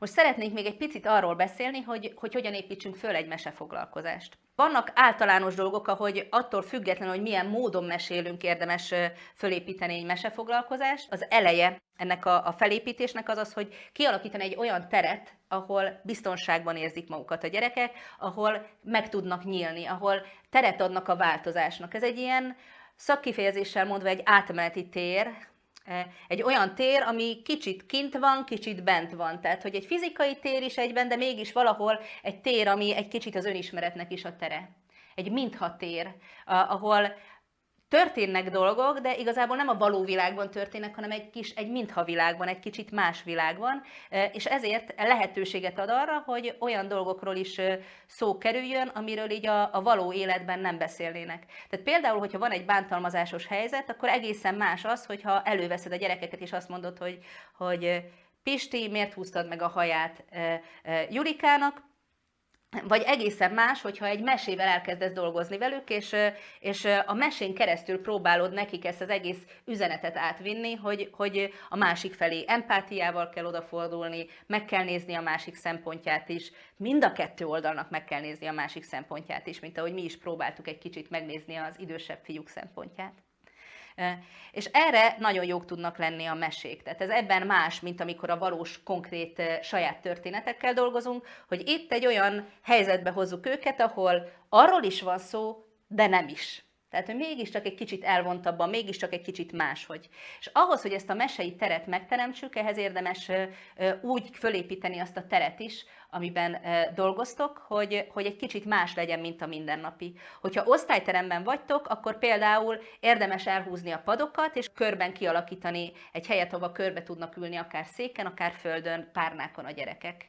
Most szeretnék még egy picit arról beszélni, hogy hogyan építsünk föl egy mesefoglalkozást. Vannak általános dolgok, ahogy attól függetlenül, hogy milyen módon mesélünk, érdemes fölépíteni egy mesefoglalkozást. Az eleje ennek a felépítésnek az, hogy kialakítani egy olyan teret, ahol biztonságban érzik magukat a gyerekek, ahol meg tudnak nyílni, ahol teret adnak a változásnak. Ez egy ilyen szakkifejezéssel mondva egy átmeneti tér, egy olyan tér, ami kicsit kint van, kicsit bent van. Tehát, hogy egy fizikai tér is egyben, de mégis valahol egy tér, ami egy kicsit az önismeretnek is a tere. Egy mintha tér, ahol történnek dolgok, de igazából nem a való világban történnek, hanem egy mintha világban, egy kicsit más világban, és ezért lehetőséget ad arra, hogy olyan dolgokról is szó kerüljön, amiről így a való életben nem beszélnének. Tehát például, hogyha van egy bántalmazásos helyzet, akkor egészen más az, hogyha előveszed a gyerekeket, és azt mondod, hogy Pisti, miért húztad meg a haját Julikának, vagy egészen más, hogyha egy mesével elkezdesz dolgozni velük, és a mesén keresztül próbálod nekik ezt az egész üzenetet átvinni, hogy a másik felé empátiával kell odafordulni, meg kell nézni a másik szempontját is, mind a kettő oldalnak meg kell nézni a másik szempontját is, mint ahogy mi is próbáltuk egy kicsit megnézni az idősebb fiúk szempontját. És erre nagyon jók tudnak lenni a mesék. Tehát ez ebben más, mint amikor a valós, konkrét saját történetekkel dolgozunk, hogy itt egy olyan helyzetbe hozzuk őket, ahol arról is van szó, de nem is. Tehát, hogy mégiscsak egy kicsit elvontabban, mégiscsak egy kicsit máshogy. És ahhoz, hogy ezt a mesei teret megteremtsük, ehhez úgy fölépíteni azt a teret is, amiben dolgoztok, hogy egy kicsit más legyen, mint a mindennapi. Hogyha osztályteremben vagytok, akkor például érdemes elhúzni a padokat, és körben kialakítani egy helyet, ahova körbe tudnak ülni akár széken, akár földön, párnákon a gyerekek.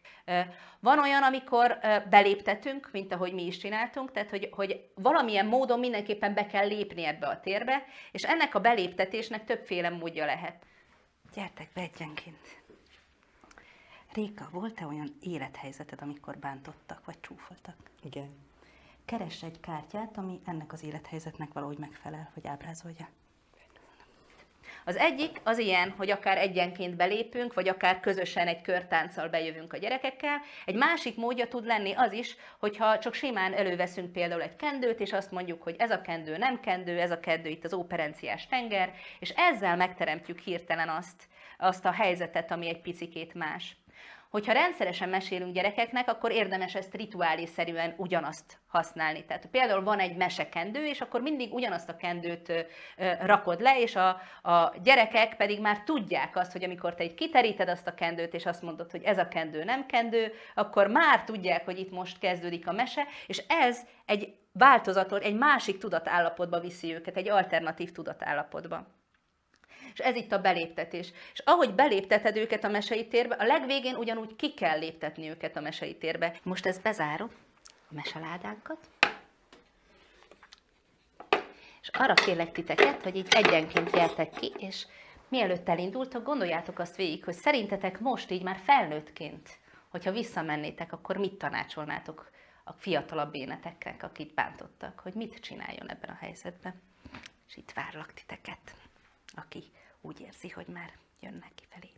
Van olyan, amikor beléptetünk, mint ahogy mi is csináltunk, tehát hogy valamilyen módon mindenképpen be kell lépni ebbe a térbe, és ennek a beléptetésnek többféle módja lehet. Gyertek be egyenként! Réka, volt-e olyan élethelyzeted, amikor bántottak, vagy csúfoltak? Igen. Keress egy kártyát, ami ennek az élethelyzetnek valahogy megfelel, hogy ábrázolja. Az egyik az ilyen, hogy akár egyenként belépünk, vagy akár közösen egy körtánccal bejövünk a gyerekekkel. Egy másik módja tud lenni az is, hogyha csak simán előveszünk például egy kendőt, és azt mondjuk, hogy ez a kendő nem kendő, ez a kendő itt az operenciás tenger, és ezzel megteremtjük hirtelen azt a helyzetet, ami egy picikét más. Hogyha rendszeresen mesélünk gyerekeknek, akkor érdemes ezt rituálésszerűen ugyanazt használni. Tehát például van egy mesekendő, és akkor mindig ugyanazt a kendőt rakod le, és a gyerekek pedig már tudják azt, hogy amikor te így kiteríted azt a kendőt, és azt mondod, hogy ez a kendő nem kendő, akkor már tudják, hogy itt most kezdődik a mese, és ez egy változatot, egy másik tudatállapotba viszi őket, egy alternatív tudatállapotba. És ez itt a beléptetés. És ahogy belépteted őket a mesei térbe, a legvégén ugyanúgy ki kell léptetni őket a mesei térbe. Most ezt bezárom, a meseládánkat. És arra kérlek titeket, hogy így egyenként gyertek ki, és mielőtt elindultok, gondoljátok azt végig, hogy szerintetek most így már felnőttként, hogyha visszamennétek, akkor mit tanácsolnátok a fiatalabb éneteknek, akit bántottak, hogy mit csináljon ebben a helyzetben. És itt várlak titeket, aki úgy érzi, hogy már jönnek kifelé.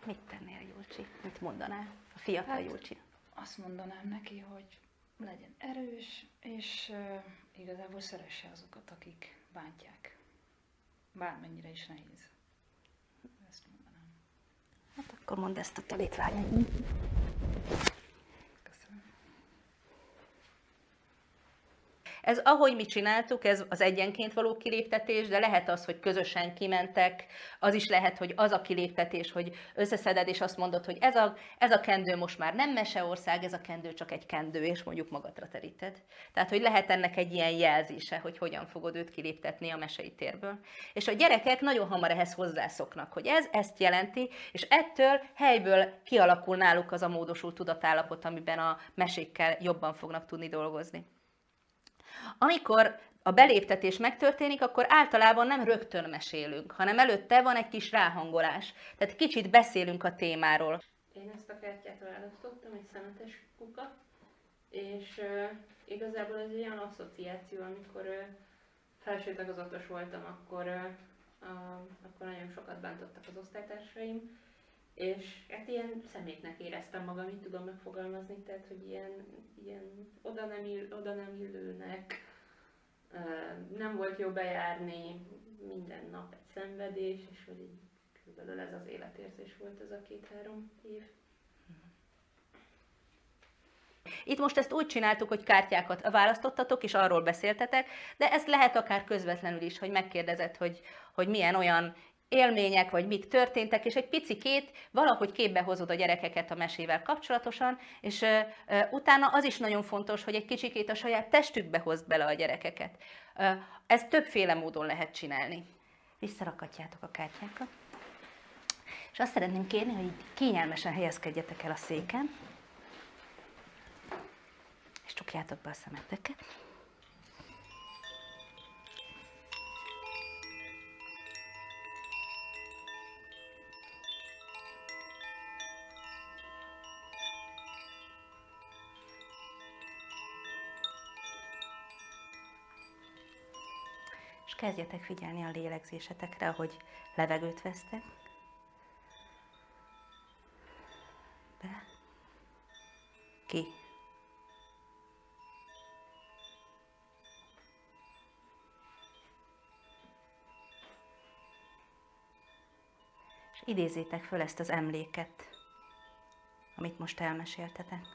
Mit tennél, Julcsi? Mit mondanál a fiatal Julcsi? Azt mondanám neki, hogy legyen erős, és igazából szeresse azokat, akik bántják. Bármennyire is nehéz. Ezt mondanám. Hát akkor mondd ezt a tanítványaim. Köszönöm. Ez, ahogy mi csináltuk, ez az egyenként való kiléptetés, de lehet az, hogy közösen kimentek, az is lehet, hogy az a kiléptetés, hogy összeszeded és azt mondod, hogy ez a kendő most már nem meseország, ez a kendő csak egy kendő, és mondjuk magadra teríted. Tehát, hogy lehet ennek egy ilyen jelzése, hogy hogyan fogod őt kiléptetni a mesei térből. És a gyerekek nagyon hamar ehhez hozzászoknak, hogy ez ezt jelenti, és ettől helyből kialakul náluk az a módosult tudatállapot, amiben a mesékkel jobban fognak tudni dolgozni. Amikor a beléptetés megtörténik, akkor általában nem rögtön mesélünk, hanem előtte van egy kis ráhangolás. Tehát kicsit beszélünk a témáról. Én ezt a kártyát választottam, egy szemetes kuka, és igazából ez egy olyan asszociáció, amikor felső tagozatos voltam, akkor nagyon sokat bántottak az osztálytársaim, és hát ilyen szemétnek éreztem magam, így tudom megfogalmazni, tehát hogy ilyen oda nem illőnek, nem volt jó bejárni, minden nap egy szenvedés, és hogy így körülbelül ez az életérzés volt ez a 2-3 év. Itt most ezt úgy csináltuk, hogy kártyákat választottatok, és arról beszéltetek, de ez lehet akár közvetlenül is, hogy megkérdezed, hogy milyen olyan élmények, vagy mik történtek, és egy picikét valahogy képbe hozod a gyerekeket a mesével kapcsolatosan, és utána az is nagyon fontos, hogy egy kicsikét a saját testükbe hozd bele a gyerekeket. Ezt többféle módon lehet csinálni. Visszarakatjátok a kártyákat, és azt szeretném kérni, hogy így kényelmesen helyezkedjetek el a széken, és csukjátok be a szemeteket. És kezdjetek figyelni a lélegzésetekre, ahogy levegőt vesztek. Be. Ki. És idézzétek föl ezt az emléket, amit most elmeséltetek.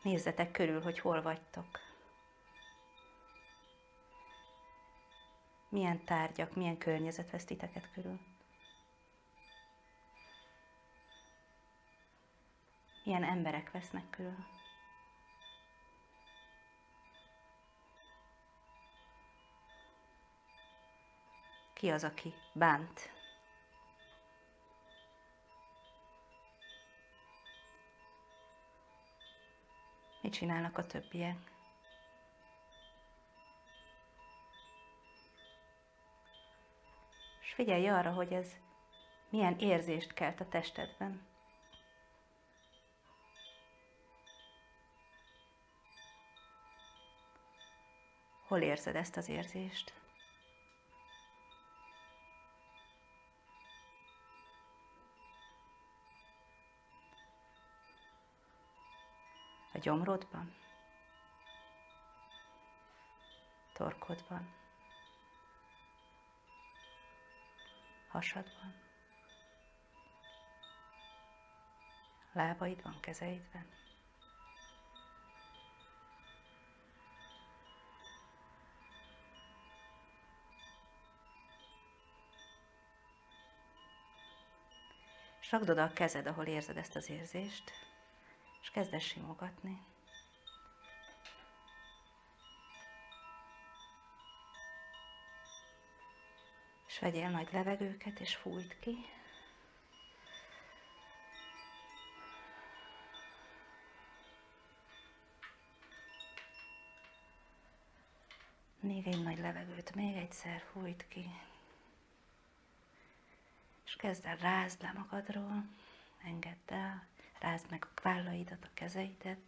Nézzetek körül, hogy hol vagytok. Milyen tárgyak, milyen környezet vesz titeket körül. Milyen emberek vesznek körül. Ki az, aki bánt? Mit csinálnak a többiek? És figyelj arra, hogy ez milyen érzést kelt a testedben. Hol érzed ezt az érzést? A gyomrodban? Torkodban? Hasadban? Lábaidban, kezeidben? És rakd oda a kezed, ahol érzed ezt az érzést, és kezd el simogatni. És vegyél nagy levegőket, és fújt ki. Még egy nagy levegőt, még egyszer fújt ki. És kezd el rázd le magadról, engedd el, rázd meg a vállaidat, a kezeidet.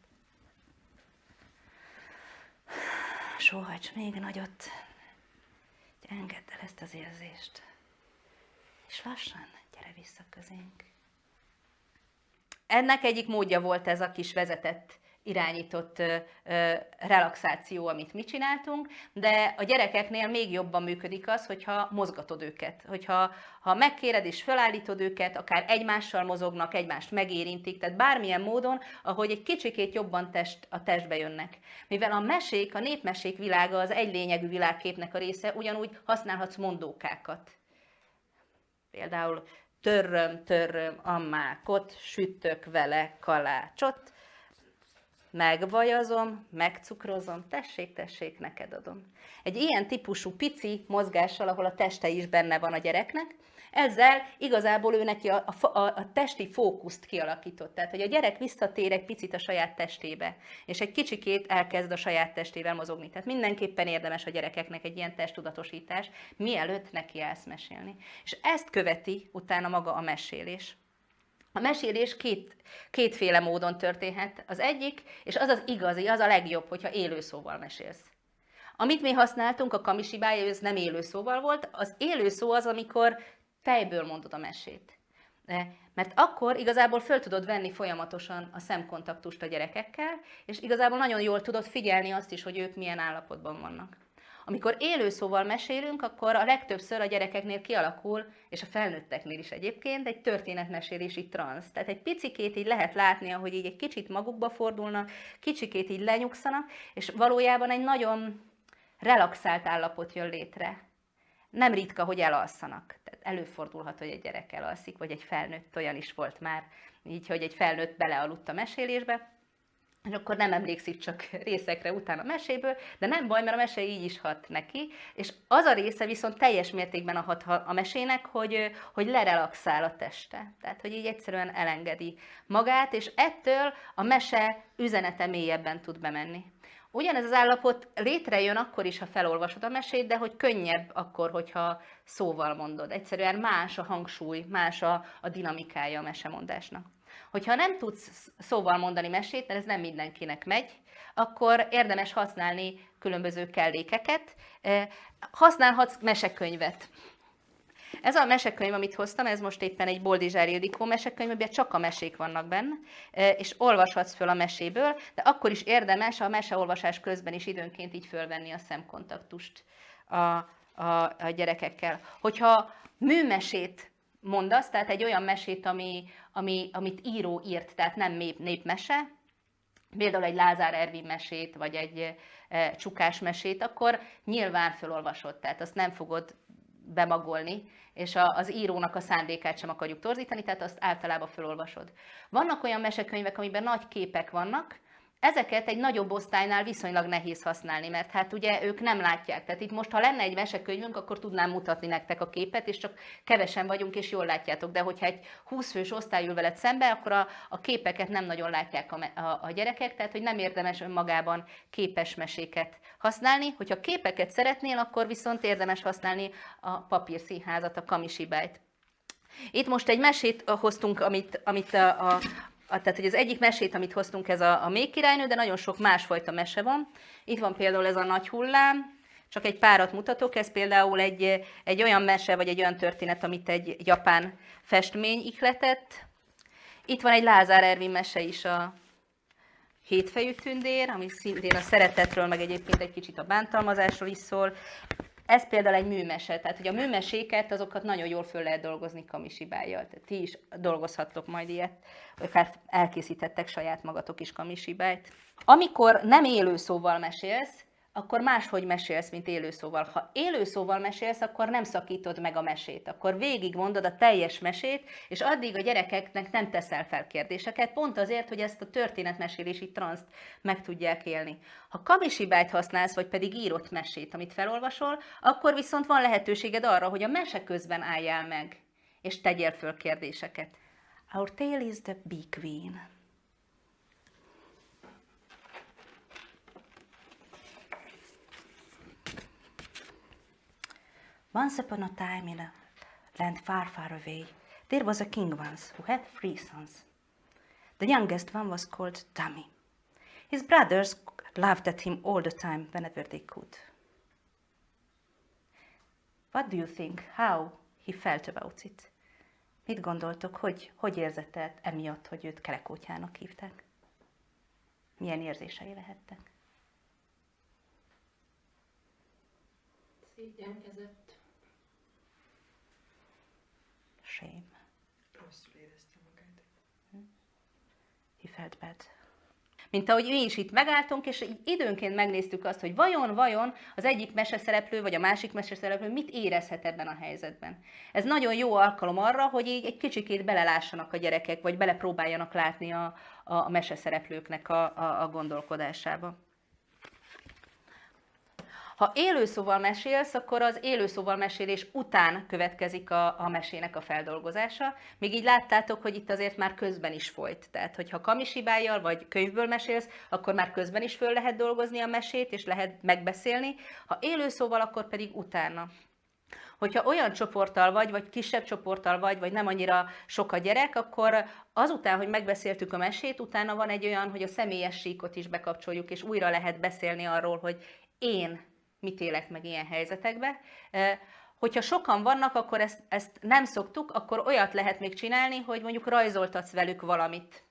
Sóhajts még nagyot, engedd el ezt az érzést. És lassan gyere vissza közénk. Ennek egyik módja volt ez a kis vezetett, irányított relaxáció, amit mi csináltunk, de a gyerekeknél még jobban működik az, hogyha mozgatod őket. Hogyha megkéred és felállítod őket, akár egymással mozognak, egymást megérintik, tehát bármilyen módon, ahogy egy kicsikét jobban a testbe jönnek. Mivel a mesék, a népmesék világa az egy lényegű világképnek a része, ugyanúgy használhatsz mondókákat. Például törröm, törröm a mákot, sütök vele kalácsot, megvajazom, megcukrozom, tessék, tessék, neked adom. Egy ilyen típusú pici mozgással, ahol a teste is benne van a gyereknek, Ezzel igazából ő neki a testi fókuszt kialakított, tehát hogy a gyerek visszatér egy picit a saját testébe, és egy kicsikét elkezd a saját testével mozogni. Tehát mindenképpen érdemes a gyerekeknek egy ilyen testtudatosítás, mielőtt neki állsz mesélni. És ezt követi utána maga a mesélés. A mesélés kétféle módon történhet. Az egyik, és az az igazi, az a legjobb, hogyha élőszóval mesélsz. Amit mi használtunk, a kamisibája, ez nem élőszóval volt, az élőszó az, amikor fejből mondod a mesét. Mert akkor igazából föl tudod venni folyamatosan a szemkontaktust a gyerekekkel, és igazából nagyon jól tudod figyelni azt is, hogy ők milyen állapotban vannak. Amikor élőszóval mesélünk, akkor a legtöbbször a gyerekeknél kialakul, és a felnőtteknél is egyébként, egy történetmesélési transz. Tehát egy picikét így lehet látni, ahogy így egy kicsit magukba fordulnak, kicsikét így lenyugszanak, és valójában egy nagyon relaxált állapot jön létre. Nem ritka, hogy elalszanak. Tehát előfordulhat, hogy egy gyerek elalszik, vagy egy felnőtt, olyan is volt már, így, hogy egy felnőtt belealudt a mesélésbe, és akkor nem emlékszik csak részekre utána a meséből, de nem baj, mert a mese így is hat neki, és az a része viszont teljes mértékben hat a mesének, hogy lerelaxál a teste. Tehát, hogy így egyszerűen elengedi magát, és ettől a mese üzenete mélyebben tud bemenni. Ugyanez az állapot létrejön akkor is, ha felolvasod a mesét, de hogy könnyebb akkor, hogyha szóval mondod. Egyszerűen más a hangsúly, más a dinamikája a mesemondásnak. Hogyha nem tudsz szóval mondani mesét, mert ez nem mindenkinek megy, akkor érdemes használni különböző kellékeket. Használhatsz mesekönyvet. Ez a mesekönyv, amit hoztam, ez most éppen egy Boldizsár Ildikó mesekönyv, amiben csak a mesék vannak benne, és olvashatsz föl a meséből, de akkor is érdemes a meseolvasás közben is időnként így fölvenni a szemkontaktust a gyerekekkel. Hogyha műmesét mondasz, tehát egy olyan mesét, amit író írt, tehát nem népmese, például egy Lázár Ervin mesét, vagy egy Csukás mesét, akkor nyilván fölolvasod, tehát azt nem fogod bemagolni, és az írónak a szándékát sem akarjuk torzítani, tehát azt általában fölolvasod. Vannak olyan mesekönyvek, amiben nagy képek vannak, ezeket egy nagyobb osztálynál viszonylag nehéz használni, mert hát ugye ők nem látják. Tehát itt most, ha lenne egy mesekönyvünk, akkor tudnám mutatni nektek a képet, és csak kevesen vagyunk, és jól látjátok. De hogyha egy 20 fős osztály ül veled szembe, akkor a képeket nem nagyon látják a gyerekek, tehát hogy nem érdemes önmagában képes meséket használni. Hogyha képeket szeretnél, akkor viszont érdemes használni a papírszínházat, a kamisibájt. Itt most egy mesét hoztunk, tehát, hogy az egyik mesét, amit hoztunk, ez a Méhkirálynő, de nagyon sok másfajta mese van. Itt van például ez a Nagy hullám, csak egy párat mutatok, ez például egy olyan mese, vagy egy olyan történet, amit egy japán festmény ihletett. Itt van egy Lázár Ervin mese is, a Hétfejű tündér, ami szintén a szeretetről, meg egyébként egy kicsit a bántalmazásról is szól. Ez például egy műmese, tehát hogy a műmeséket, azokat nagyon jól föl lehet dolgozni kamisibájjal. Tehát ti is dolgozhattok majd ilyet, vagy akár elkészítettek saját magatok is kamisibájt. Amikor nem élőszóval mesélsz, akkor máshogy mesélsz, mint élőszóval. Ha élőszóval mesélsz, akkor nem szakítod meg a mesét. Akkor végigmondod a teljes mesét, és addig a gyerekeknek nem teszel fel kérdéseket, pont azért, hogy ezt a történetmesélési transzt meg tudják élni. Ha kamisibájt használsz, vagy pedig írott mesét, amit felolvasol, akkor viszont van lehetőséged arra, hogy a mese közben álljál meg, és tegyél föl kérdéseket. Our tale is the Bee Queen. Once upon a time in a land far, far away, there was a king once who had 3 sons. The youngest one was called Tommy. His brothers laughed at him all the time whenever they could. What do you think? How he felt about it? Mit gondoltok, hogy érzett el emiatt, hogy őt Kelekótyának hívták? Milyen érzései lehettek? Szégyenkezett. Shame. Rosszul érezte magát. He felt bad. Mint ahogy mi is itt megálltunk, és így időnként megnéztük azt, hogy vajon az egyik meseszereplő, vagy a másik meseszereplő mit érezhet ebben a helyzetben. Ez nagyon jó alkalom arra, hogy így egy kicsikét belelássanak a gyerekek, vagy belepróbáljanak látni a meseszereplőknek a gondolkodásába. Ha élőszóval mesélsz, akkor az élőszóval mesélés után következik a mesének a feldolgozása. Még így láttátok, hogy itt azért már közben is folyt. Tehát, hogyha kamishibájjal vagy könyvből mesélsz, akkor már közben is föl lehet dolgozni a mesét, és lehet megbeszélni. Ha élőszóval, akkor pedig utána. Hogyha olyan csoporttal vagy kisebb csoporttal vagy nem annyira sok a gyerek, akkor azután, hogy megbeszéltük a mesét, utána van egy olyan, hogy a személyes síkot is bekapcsoljuk, és újra lehet beszélni arról, hogy én mit élek meg ilyen helyzetekbe. Hogyha sokan vannak, akkor ezt nem szoktuk, akkor olyat lehet még csinálni, hogy mondjuk rajzoltatsz velük valamit.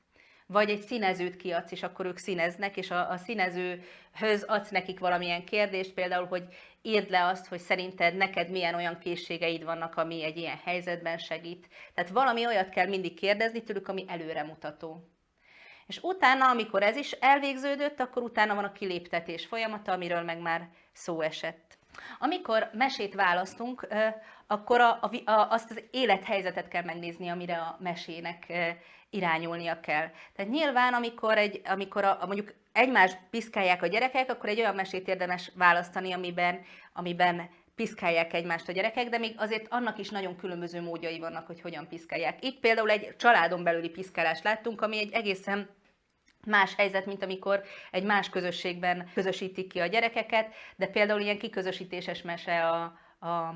Vagy egy színezőt kiadsz, és akkor ők színeznek, és a színezőhöz adsz nekik valamilyen kérdést, például, hogy írd le azt, hogy szerinted neked milyen olyan készségeid vannak, ami egy ilyen helyzetben segít. Tehát valami olyat kell mindig kérdezni tőlük, ami előremutató. És utána, amikor ez is elvégződött, akkor utána van a kiléptetés folyamata, amiről meg már szó esett. Amikor mesét választunk, akkor azt az élethelyzetet kell megnézni, amire a mesének irányulnia kell. Tehát nyilván, amikor mondjuk egymást piszkálják a gyerekek, akkor egy olyan mesét érdemes választani, amiben piszkálják egymást a gyerekek, de még azért annak is nagyon különböző módjai vannak, hogy hogyan piszkálják. Itt például egy családon belüli piszkálást láttunk, ami egy egészen más helyzet, mint amikor egy más közösségben közösítik ki a gyerekeket, de például ilyen kiközösítéses mese a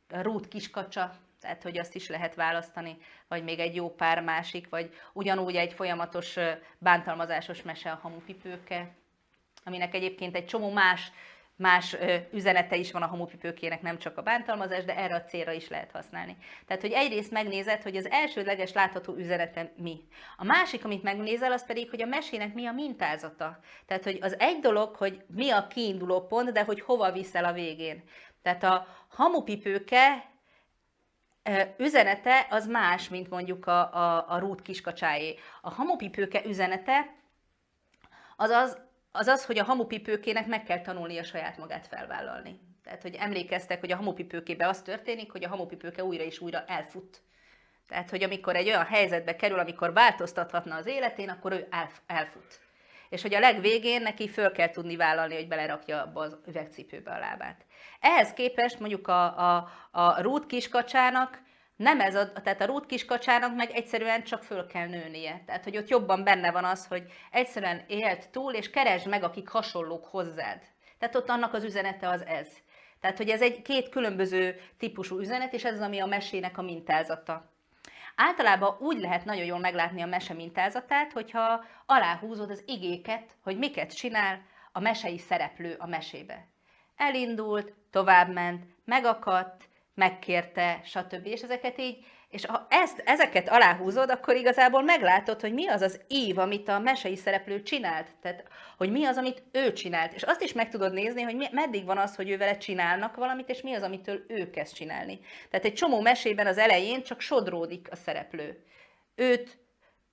Rút kiskacsa, tehát hogy azt is lehet választani, vagy még egy jó pár másik, vagy ugyanúgy egy folyamatos bántalmazásos mese a Hamupipőke, aminek egyébként egy csomó más üzenete is van a Hamupipőkének, nem csak a bántalmazás, de erre a célra is lehet használni. Tehát, hogy egyrészt megnézed, hogy az elsődleges látható üzenete mi. A másik, amit megnézel, az pedig, hogy a mesének mi a mintázata. Tehát, hogy az egy dolog, hogy mi a kiinduló pont, de hogy hova viszel a végén. Tehát a Hamupipőke üzenete az más, mint mondjuk a Rút kiskacsáé. A Hamupipőke üzenete az, hogy a Hamupipőkének meg kell tanulnia saját magát felvállalni. Tehát, hogy emlékeztek, hogy a Hamupipőkében az történik, hogy a Hamupipőke újra és újra elfut. Tehát, hogy amikor egy olyan helyzetbe kerül, amikor változtathatna az életén, akkor ő elfut. És hogy a legvégén neki föl kell tudni vállalni, hogy belerakja abba az üvegcipőbe a lábát. Ehhez képest mondjuk a Rút kiskacsának nem ez tehát a Rút kiskacsának meg egyszerűen csak föl kell nőnie. Tehát, hogy ott jobban benne van az, hogy egyszerűen élt túl, és keresd meg, akik hasonlók hozzád. Tehát ott annak az üzenete az ez. Tehát, hogy ez egy két különböző típusú üzenet, és ez az, ami a mesének a mintázata. Általában úgy lehet nagyon jól meglátni a mese mintázatát, hogyha aláhúzod az igéket, hogy miket csinál a mesei szereplő a mesébe. Elindult, továbbment, megakadt, megkérte, stb. És ha ezeket aláhúzod, akkor igazából meglátod, hogy mi az az ív, amit a mesei szereplő csinált. Tehát, hogy mi az, amit ő csinált. És azt is meg tudod nézni, hogy meddig van az, hogy ő vele csinálnak valamit, és mi az, amitől ő kezd csinálni. Tehát egy csomó mesében az elején csak sodródik a szereplő. Őt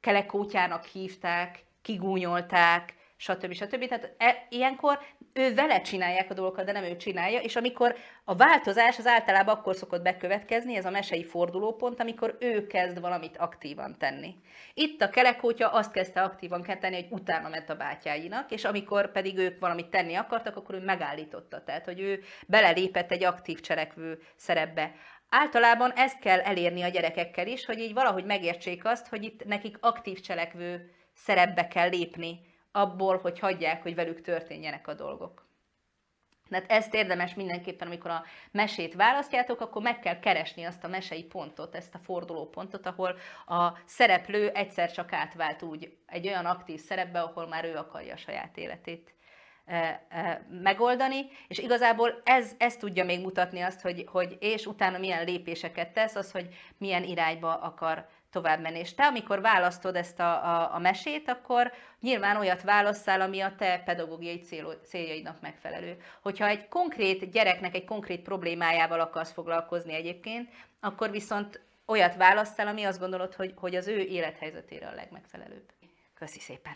kelekótyának hívták, kigúnyolták, stb. Tehát ilyenkor ő vele csinálják a dolgokat, de nem ő csinálja, és amikor a változás az általában akkor szokott bekövetkezni, ez a mesei fordulópont, amikor ő kezd valamit aktívan tenni. Itt a kelekótya azt kezdte aktívan tenni, hogy utána ment a bátyáinak, és amikor pedig ők valamit tenni akartak, akkor ő megállította, tehát hogy ő belelépett egy aktív cselekvő szerepbe. Általában ezt kell elérni a gyerekekkel is, hogy így valahogy megértsék azt, hogy itt nekik aktív cselekvő szerepbe kell lépni, abból, hogy hagyják, hogy velük történjenek a dolgok. Tehát ezt érdemes mindenképpen, amikor a mesét választjátok, akkor meg kell keresni azt a mesei pontot, ezt a fordulópontot, ahol a szereplő egyszer csak átvált úgy egy olyan aktív szerepbe, ahol már ő akarja a saját életét megoldani, és igazából ez tudja még mutatni azt, hogy és utána milyen lépéseket tesz, az, hogy milyen irányba akar tovább menni. És te, amikor választod ezt a mesét, akkor nyilván olyat válasszál, ami a te pedagógiai céljaidnak megfelelő. Hogyha egy konkrét gyereknek egy konkrét problémájával akarsz foglalkozni egyébként, akkor viszont olyat válasszál, ami azt gondolod, hogy az ő élethelyzetére a legmegfelelőbb. Köszi szépen!